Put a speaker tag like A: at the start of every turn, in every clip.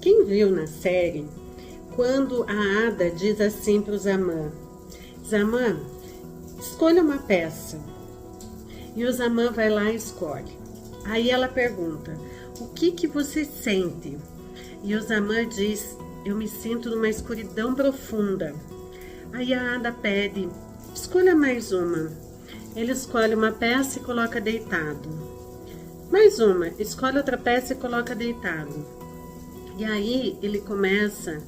A: Quem viu na série, quando a Ada diz assim para o Zaman: Zaman, escolha uma peça. E o Zaman vai lá e escolhe. Aí ela pergunta: o que você sente? E o Zaman diz: eu me sinto numa escuridão profunda. Aí a Ada pede: escolha mais uma. Ele escolhe uma peça e coloca deitado. Mais uma, escolhe outra peça e coloca deitado. E aí ele começa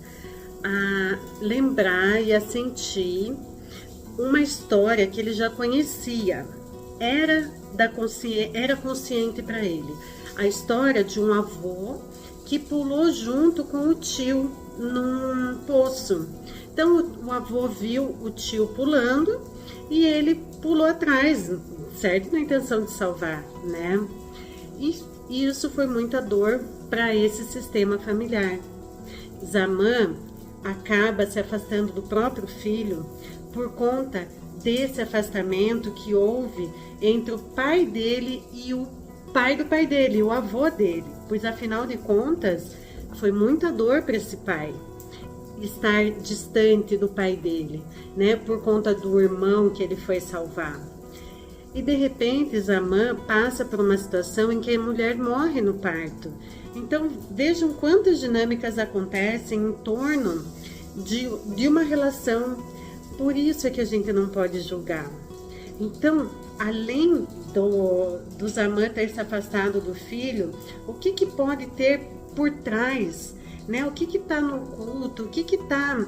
A: a lembrar e a sentir uma história que ele já conhecia. Era consciente para ele. A história de um avô que pulou junto com o tio num poço. Então o avô viu o tio pulando e ele pulou atrás, certo? Na intenção de salvar, né? E isso foi muita dor para esse sistema familiar. Zaman acaba se afastando do próprio filho por conta desse afastamento que houve entre o pai dele e o pai do pai dele, o avô dele, pois afinal de contas foi muita dor para esse pai estar distante do pai dele, né, por conta do irmão que ele foi salvar. E de repente Zaman passa por uma situação em que a mulher morre no parto. Então vejam quantas dinâmicas acontecem em torno de uma relação. Por isso é que a gente não pode julgar. Então, além do Zaman ter se afastado do filho, o que pode ter por trás, né? O que está no oculto, o que está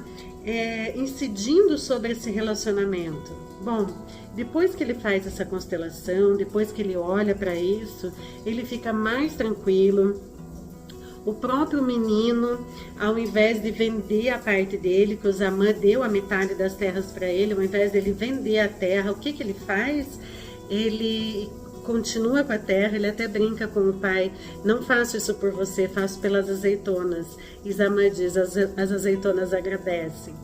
A: incidindo sobre esse relacionamento? Bom, depois que ele faz essa constelação, depois que ele olha para isso, ele fica mais tranquilo. O próprio menino, ao invés de vender a parte dele, que o Zaman deu a metade das terras para ele, ao invés dele vender a terra, o que ele faz? Ele continua com a terra, ele até brinca com o pai: não faço isso por você, faço pelas azeitonas. E Zaman diz: as azeitonas agradecem.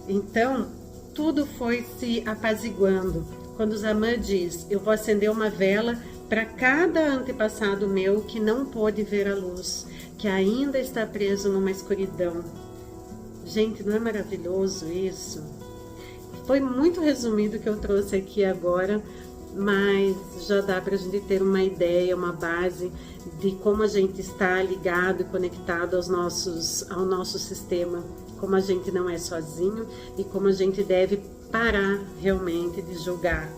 A: Então, tudo foi se apaziguando. Quando Zaman diz: eu vou acender uma vela para cada antepassado meu que não pôde ver a luz, que ainda está preso numa escuridão. Gente, não é maravilhoso isso? Foi muito resumido que eu trouxe aqui agora, mas já dá para a gente ter uma ideia, uma base de como a gente está ligado e conectado ao nosso sistema, como a gente não é sozinho e como a gente deve parar realmente de julgar.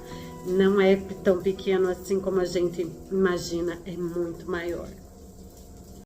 A: Não é tão pequeno assim como a gente imagina, é muito maior.